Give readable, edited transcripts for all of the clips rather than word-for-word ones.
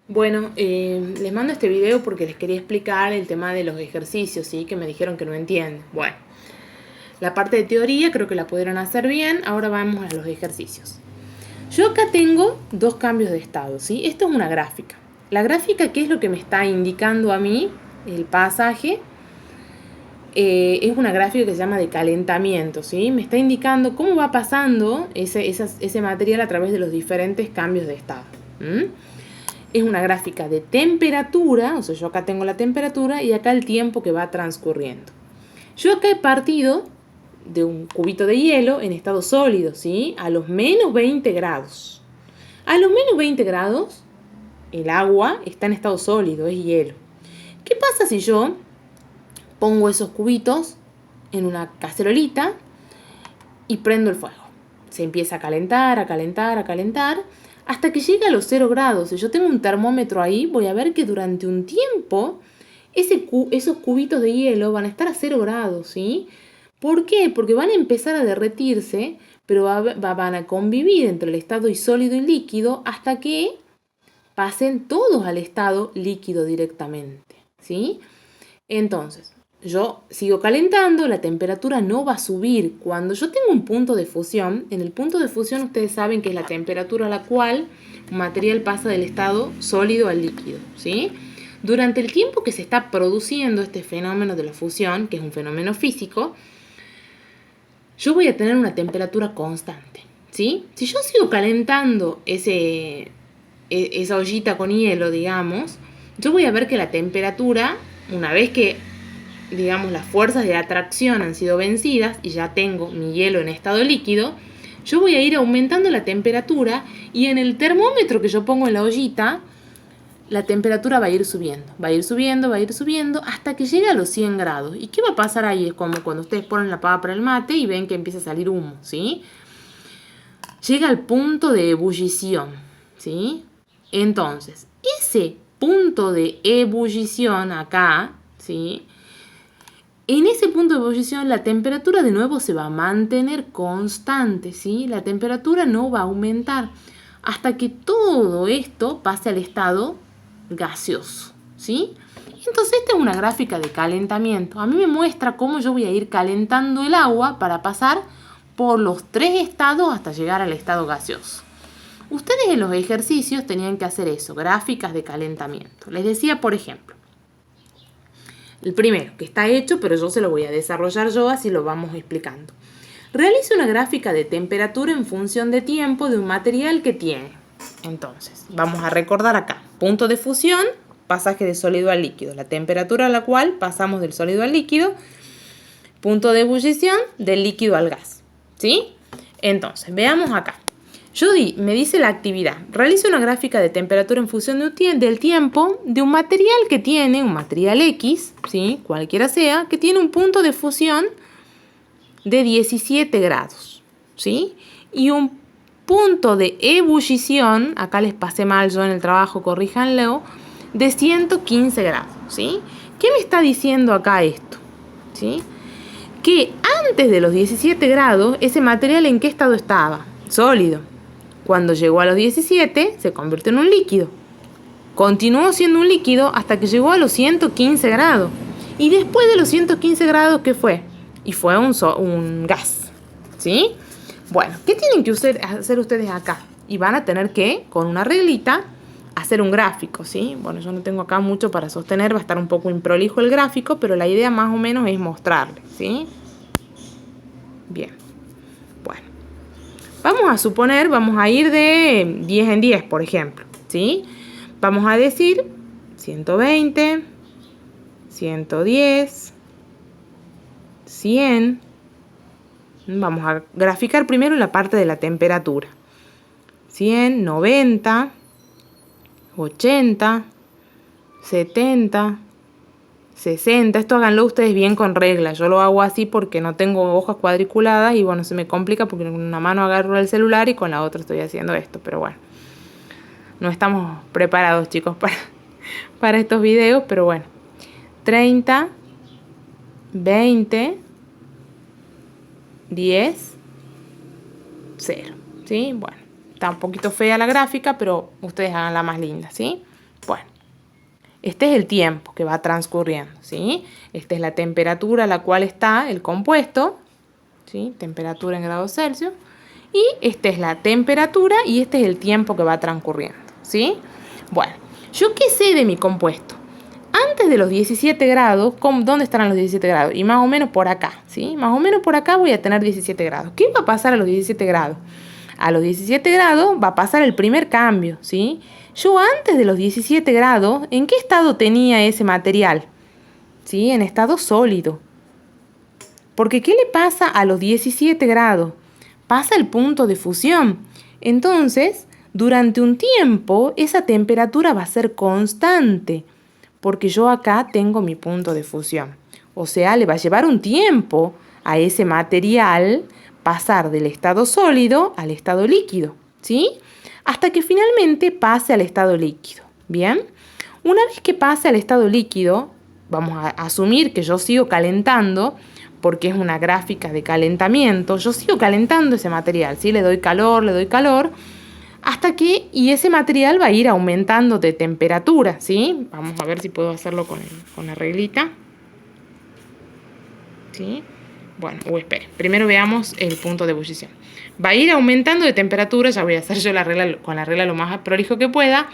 Bueno, les mando este video porque les quería explicar el tema de los ejercicios, ¿sí? Que me dijeron que no entienden. Bueno, la parte de teoría creo que la pudieron hacer bien, ahora vamos a los ejercicios. Yo acá tengo dos cambios de estado, ¿sí? Esto es una gráfica. La gráfica, ¿qué es lo que me está indicando a mí? El pasaje. Es una gráfica que se llama de calentamiento, ¿sí? Me está indicando cómo va pasando ese material a través de los diferentes cambios de estado. Es una gráfica de temperatura, o sea, yo acá tengo la temperatura y acá el tiempo que va transcurriendo. Yo acá he partido de un cubito de hielo en estado sólido, ¿sí? A los menos 20 grados. A los menos 20 grados, el agua está en estado sólido, es hielo. ¿Qué pasa si yo pongo esos cubitos en una cacerolita y prendo el fuego? Se empieza a calentar, a calentar, a calentar, hasta que llega a los 0 grados. Si yo tengo un termómetro ahí, voy a ver que durante un tiempo esos cubitos de hielo van a estar a 0 grados, ¿sí? ¿Por qué? Porque van a empezar a derretirse, pero van a convivir entre el estado sólido y líquido hasta que pasen todos al estado líquido directamente, ¿sí? Entonces, yo sigo calentando, la temperatura no va a subir. Cuando yo tengo un punto de fusión, en el punto de fusión ustedes saben que es la temperatura a la cual un material pasa del estado sólido al líquido, ¿sí? Durante el tiempo que se está produciendo este fenómeno de la fusión, que es un fenómeno físico, yo voy a tener una temperatura constante, ¿sí? Si yo sigo calentando esa ollita con hielo, digamos, yo voy a ver que la temperatura, una vez que, digamos, las fuerzas de atracción han sido vencidas y ya tengo mi hielo en estado líquido, yo voy a ir aumentando la temperatura y en el termómetro que yo pongo en la ollita, la temperatura va a ir subiendo, va a ir subiendo, va a ir subiendo hasta que llegue a los 100 grados. ¿Y qué va a pasar ahí? Es como cuando ustedes ponen la pava para el mate y ven que empieza a salir humo, ¿sí? Llega al punto de ebullición, ¿sí? Entonces, ese punto de ebullición acá, ¿sí? En ese punto de ebullición la temperatura de nuevo se va a mantener constante, ¿sí? La temperatura no va a aumentar hasta que todo esto pase al estado gaseoso, ¿sí? Entonces esta es una gráfica de calentamiento. A mí me muestra cómo yo voy a ir calentando el agua para pasar por los 3 estados hasta llegar al estado gaseoso. Ustedes en los ejercicios tenían que hacer eso, gráficas de calentamiento. Les decía, por ejemplo, el primero, que está hecho, pero yo se lo voy a desarrollar yo, así lo vamos explicando. Realice una gráfica de temperatura en función de tiempo de un material que tiene. Entonces, vamos a recordar acá. Punto de fusión, pasaje de sólido al líquido. La temperatura a la cual pasamos del sólido al líquido. Punto de ebullición, del líquido al gas. ¿Sí? Entonces, veamos acá. Me dice la actividad. Realiza una gráfica de temperatura en función del tiempo de un material que tiene, un material X, ¿sí? Cualquiera sea, que tiene un punto de fusión de 17 grados, ¿sí? Y un punto de ebullición, acá les pasé mal yo en el trabajo, corríjanlo, de 115 grados, ¿sí? ¿Qué me está diciendo acá esto? ¿Sí? Que antes de los 17 grados, ese material ¿en qué estado estaba? Sólido. Cuando llegó a los 17, se convirtió en un líquido. Continuó siendo un líquido hasta que llegó a los 115 grados. Y después de los 115 grados, ¿qué fue? Y fue un gas. ¿Sí? Bueno, ¿qué tienen que hacer ustedes acá? Y van a tener que, con una reglita, hacer un gráfico, ¿sí? Bueno, yo no tengo acá mucho para sostener, va a estar un poco improlijo el gráfico, pero la idea más o menos es mostrarles, ¿sí? Bien. Bueno. Vamos a suponer, vamos a ir de 10 en 10, por ejemplo, ¿sí? Vamos a decir 120, 110, 100. Vamos a graficar primero la parte de la temperatura. 100, 90, 80, 70, 60. Esto háganlo ustedes bien con regla. Yo lo hago así porque no tengo hojas cuadriculadas y bueno, se me complica porque con una mano agarro el celular y con la otra estoy haciendo esto. Pero bueno, no estamos preparados, chicos, para estos videos, pero bueno. 30, 20, 10, 0. ¿Sí? Bueno, está un poquito fea la gráfica, pero ustedes hagan la más linda, ¿sí? Bueno, este es el tiempo que va transcurriendo, ¿sí? Esta es la temperatura a la cual está el compuesto, ¿sí? Temperatura en grados Celsius. Y esta es la temperatura y este es el tiempo que va transcurriendo, ¿sí? Bueno, ¿yo qué sé de mi compuesto? Antes de los 17 grados, ¿dónde estarán los 17 grados? Y más o menos por acá, ¿sí? Más o menos por acá voy a tener 17 grados. ¿Qué va a pasar a los 17 grados? A los 17 grados va a pasar el primer cambio, ¿sí? Yo antes de los 17 grados, ¿en qué estado tenía ese material? ¿Sí? En estado sólido. Porque ¿qué le pasa a los 17 grados? Pasa el punto de fusión. Entonces, durante un tiempo, esa temperatura va a ser constante, porque yo acá tengo mi punto de fusión. O sea, le va a llevar un tiempo a ese material pasar del estado sólido al estado líquido, ¿sí? Hasta que finalmente pase al estado líquido, ¿bien? Una vez que pase al estado líquido, vamos a asumir que yo sigo calentando, porque es una gráfica de calentamiento, yo sigo calentando ese material, ¿sí? Le doy calor, hasta que, y ese material va a ir aumentando de temperatura, ¿sí? Vamos a ver si puedo hacerlo con la reglita. ¿Sí? Bueno, espere, primero veamos el punto de ebullición. Va a ir aumentando de temperatura, ya voy a hacer yo con la regla lo más prolijo que pueda,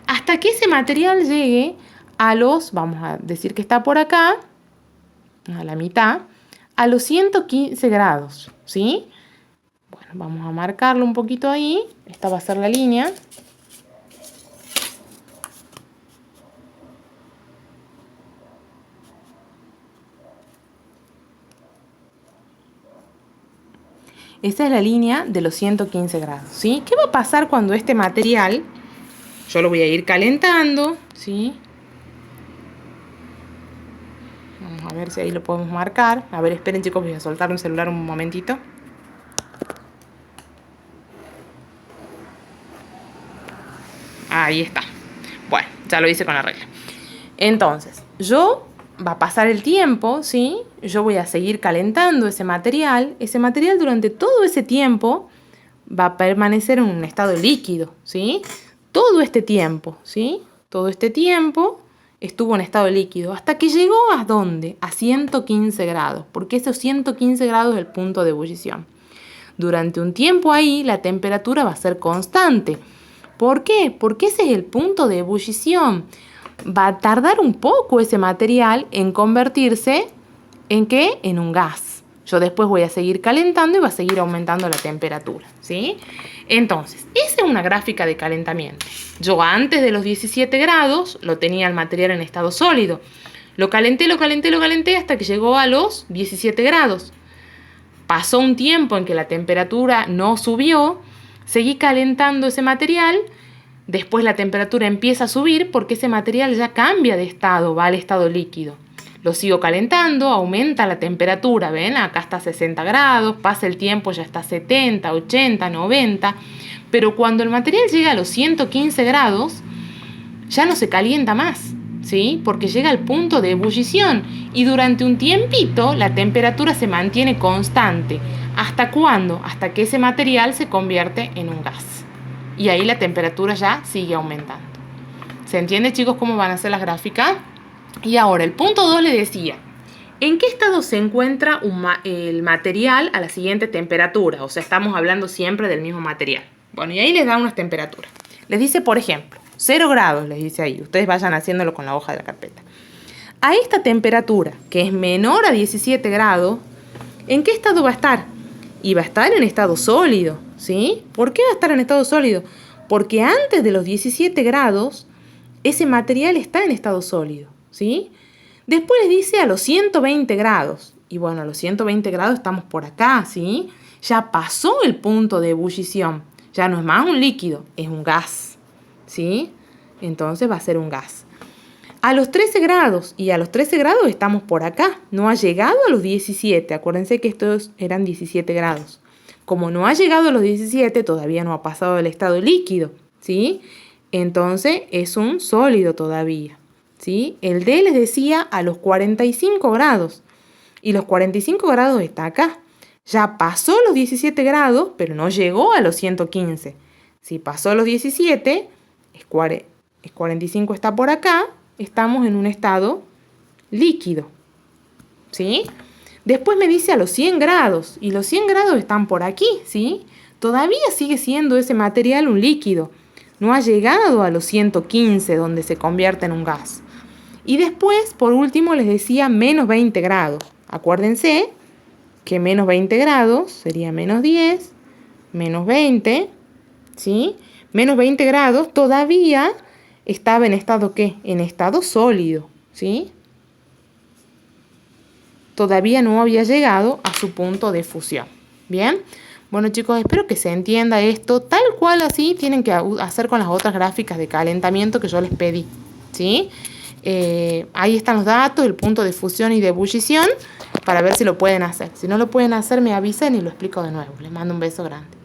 hasta que ese material llegue a los, vamos a decir que está por acá, a la mitad, a los 115 grados, ¿sí? Bueno, vamos a marcarlo un poquito ahí. Esta va a ser la línea. Esta es la línea de los 115 grados, ¿sí? ¿Qué va a pasar cuando este material, yo lo voy a ir calentando, ¿sí? Vamos a ver si ahí lo podemos marcar. A ver, esperen chicos, voy a soltar un celular un momentito. Ahí está. Bueno, ya lo hice con la regla. Entonces, va a pasar el tiempo, ¿sí? Yo voy a seguir calentando ese material. Ese material durante todo ese tiempo va a permanecer en un estado líquido, ¿sí? Todo este tiempo, ¿sí? Todo este tiempo estuvo en estado líquido. ¿Hasta que llegó a dónde? A 115 grados. Porque esos 115 grados es el punto de ebullición. Durante un tiempo ahí la temperatura va a ser constante. ¿Por qué? Porque ese es el punto de ebullición. Va a tardar un poco ese material en convertirse ¿en qué? En un gas. Yo después voy a seguir calentando y va a seguir aumentando la temperatura, ¿sí? Entonces, esa es una gráfica de calentamiento. Yo antes de los 17 grados lo tenía el material en estado sólido. Lo calenté hasta que llegó a los 17 grados. Pasó un tiempo en que la temperatura no subió, seguí calentando ese material. Después la temperatura empieza a subir porque ese material ya cambia de estado, va al estado líquido. Lo sigo calentando, aumenta la temperatura, ¿ven? Acá está a 60 grados, pasa el tiempo, ya está a 70, 80, 90. Pero cuando el material llega a los 115 grados, ya no se calienta más, ¿sí? Porque llega al punto de ebullición y durante un tiempito la temperatura se mantiene constante. ¿Hasta cuándo? Hasta que ese material se convierte en un gas. Y ahí la temperatura ya sigue aumentando. ¿Se entiende, chicos, cómo van a ser las gráficas? Y ahora, el punto 2 le decía, ¿en qué estado se encuentra el material a la siguiente temperatura? O sea, estamos hablando siempre del mismo material. Bueno, y ahí les da unas temperaturas. Les dice, por ejemplo, 0 grados, les dice ahí. Ustedes vayan haciéndolo con la hoja de la carpeta. A esta temperatura, que es menor a 17 grados, ¿en qué estado va a estar? Y va a estar en estado sólido, ¿sí? ¿Por qué va a estar en estado sólido? Porque antes de los 17 grados, ese material está en estado sólido, ¿sí? Después les dice a los 120 grados. Y bueno, a los 120 grados estamos por acá, ¿sí? Ya pasó el punto de ebullición. Ya no es más un líquido, es un gas, ¿sí? Entonces va a ser un gas. A los 13 grados, y a los 13 grados estamos por acá. No ha llegado a los 17. Acuérdense que estos eran 17 grados. Como no ha llegado a los 17, todavía no ha pasado el estado líquido, ¿sí? Entonces es un sólido todavía, ¿sí? El D les decía a los 45 grados. Y los 45 grados está acá. Ya pasó los 17 grados, pero no llegó a los 115. Si pasó los 17, 45 está por acá, estamos en un estado líquido, ¿sí? Después me dice a los 100 grados, y los 100 grados están por aquí, ¿sí? Todavía sigue siendo ese material un líquido. No ha llegado a los 115, donde se convierte en un gas. Y después, por último, les decía menos 20 grados. Acuérdense que menos 20 grados sería menos 10, menos 20, ¿sí? Menos 20 grados todavía estaba en estado ¿qué? En estado sólido, ¿sí? Todavía no había llegado a su punto de fusión. ¿Bien? Bueno, chicos, espero que se entienda esto tal cual así tienen que hacer con las otras gráficas de calentamiento que yo les pedí, ¿sí? Ahí están los datos, el punto de fusión y de ebullición para ver si lo pueden hacer. Si no lo pueden hacer, me avisen y lo explico de nuevo. Les mando un beso grande.